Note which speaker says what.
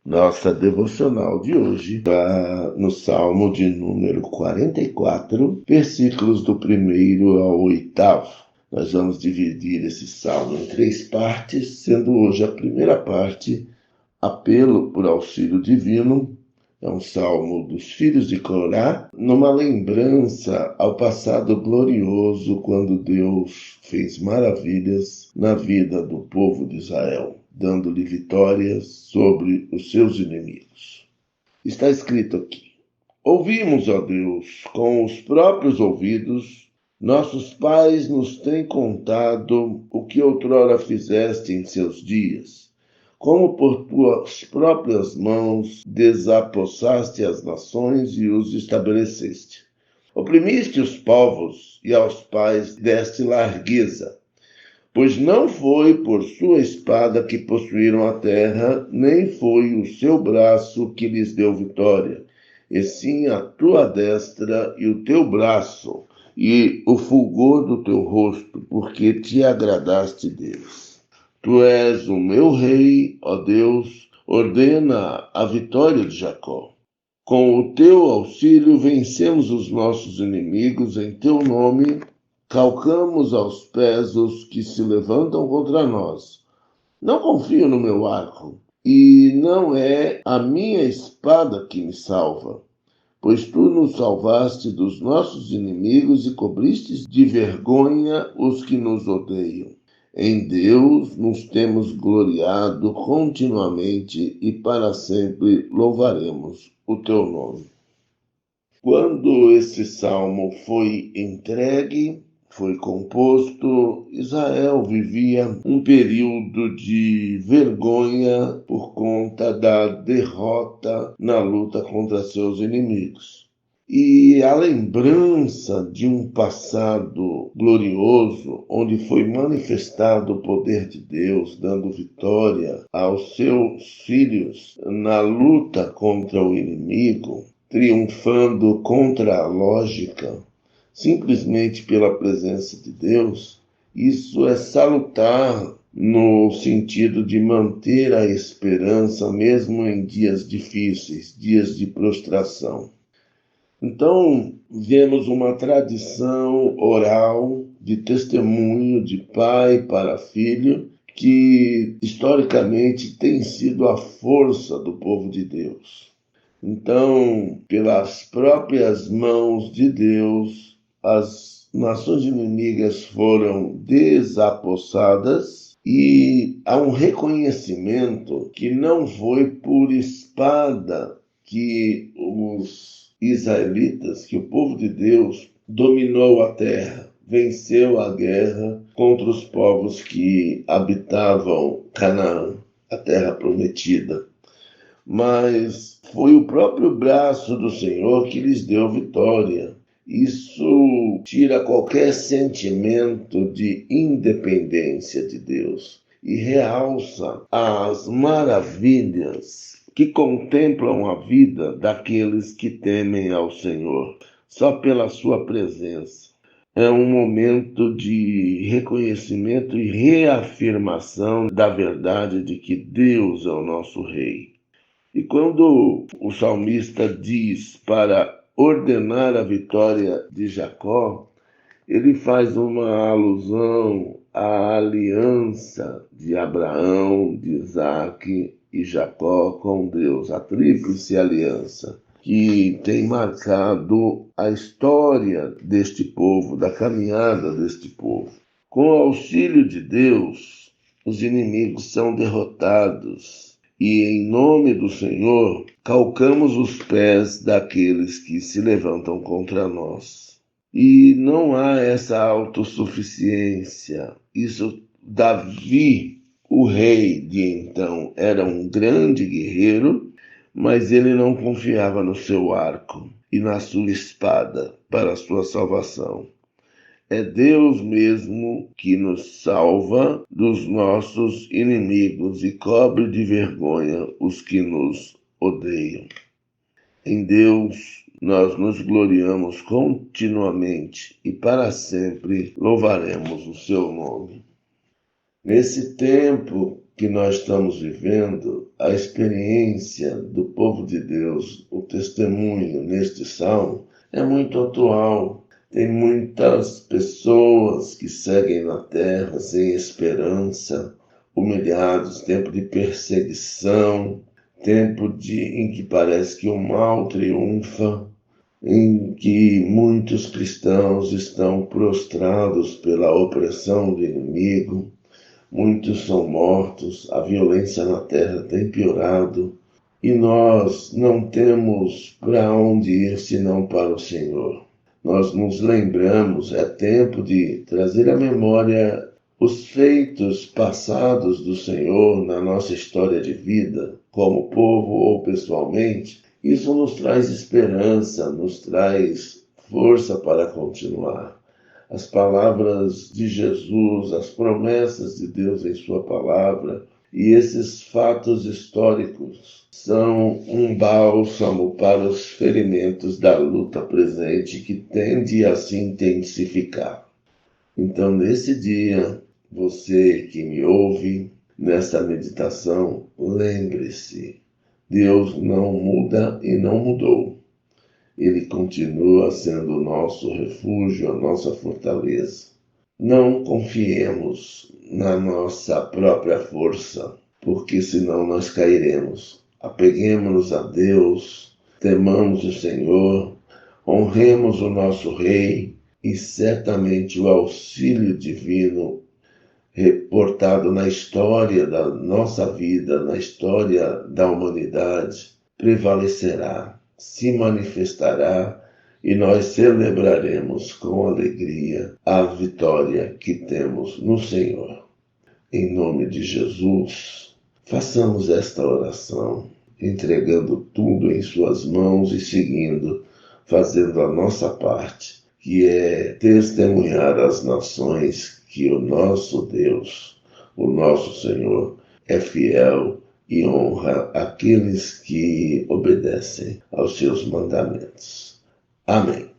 Speaker 1: Nossa devocional de hoje está no Salmo de número 44, versículos do 1º ao 8º. Nós vamos dividir esse salmo em 3 partes, sendo hoje a primeira parte apelo por auxílio divino. É um salmo dos filhos de Corá, numa lembrança ao passado glorioso quando Deus fez maravilhas na vida do povo de Israel, dando-lhe vitórias sobre os seus inimigos. Está escrito aqui: Ouvimos, ó Deus, com os próprios ouvidos, nossos pais nos têm contado o que outrora fizeste em seus dias. Como por tuas próprias mãos desapossaste as nações e os estabeleceste. Oprimiste os povos e aos pais deste largueza, pois não foi por sua espada que possuíram a terra, nem foi o seu braço que lhes deu vitória, e sim a tua destra e o teu braço, e o fulgor do teu rosto, porque te agradaste deles. Tu és o meu rei, ó Deus, ordena a vitória de Jacó. Com o teu auxílio vencemos os nossos inimigos, em teu nome calcamos aos pés os que se levantam contra nós. Não confio no meu arco, e não é a minha espada que me salva, pois tu nos salvaste dos nossos inimigos e cobriste de vergonha os que nos odeiam. Em Deus nos temos gloriado continuamente e para sempre louvaremos o teu nome. Quando esse salmo foi entregue, foi composto, Israel vivia um período de vergonha por conta da derrota na luta contra seus inimigos. E a lembrança de um passado glorioso, onde foi manifestado o poder de Deus, dando vitória aos seus filhos na luta contra o inimigo, triunfando contra a lógica, simplesmente pela presença de Deus, isso é salutar no sentido de manter a esperança mesmo em dias difíceis, dias de prostração. Então, vemos uma tradição oral de testemunho de pai para filho, que historicamente tem sido a força do povo de Deus. Então, pelas próprias mãos de Deus, as nações inimigas foram desapossadas e há um reconhecimento que não foi por espada que os israelitas, que o povo de Deus dominou a terra, venceu a guerra contra os povos que habitavam Canaã, a terra prometida. Mas foi o próprio braço do Senhor que lhes deu vitória. Isso tira qualquer sentimento de independência de Deus e realça as maravilhas que contemplam a vida daqueles que temem ao Senhor, só pela sua presença. É um momento de reconhecimento e reafirmação da verdade de que Deus é o nosso Rei. E quando o salmista diz para ordenar a vitória de Jacó, ele faz uma alusão à aliança de Abraão, de Isaque e Jacó com Deus, a tríplice aliança, que tem marcado a história deste povo, da caminhada deste povo. Com o auxílio de Deus, os inimigos são derrotados e, em nome do Senhor, calcamos os pés daqueles que se levantam contra nós. E não há essa autossuficiência. Isso, Davi, o rei de então, era um grande guerreiro, mas ele não confiava no seu arco e na sua espada para a sua salvação. É Deus mesmo que nos salva dos nossos inimigos e cobre de vergonha os que nos odeiam. Em Deus nós nos gloriamos continuamente e para sempre louvaremos o seu nome. Nesse tempo que nós estamos vivendo, a experiência do povo de Deus, o testemunho neste salmo, é muito atual. Tem muitas pessoas que seguem na terra sem esperança, humilhados, tempo de perseguição, em que parece que o mal triunfa, em que muitos cristãos estão prostrados pela opressão do inimigo, muitos são mortos, a violência na terra tem piorado, e nós não temos para onde ir senão para o Senhor. Nós nos lembramos, é tempo de trazer à memória os feitos passados do Senhor na nossa história de vida, como povo ou pessoalmente. Isso nos traz esperança, nos traz força para continuar. As palavras de Jesus, as promessas de Deus em sua palavra e esses fatos históricos são um bálsamo para os ferimentos da luta presente que tende a se intensificar. Então, nesse dia, você que me ouve nesta meditação, lembre-se, Deus não muda e não mudou. Ele continua sendo o nosso refúgio, a nossa fortaleza. Não confiemos na nossa própria força, porque senão nós cairemos. Apeguemos-nos a Deus, temamos o Senhor, honremos o nosso Rei e certamente o auxílio divino reportado na história da nossa vida, na história da humanidade, prevalecerá, se manifestará e nós celebraremos com alegria a vitória que temos no Senhor. Em nome de Jesus, façamos esta oração, entregando tudo em suas mãos e seguindo, fazendo a nossa parte, que é testemunhar às nações que o nosso Deus, o nosso Senhor, é fiel e honra aqueles que obedecem aos seus mandamentos. Amém.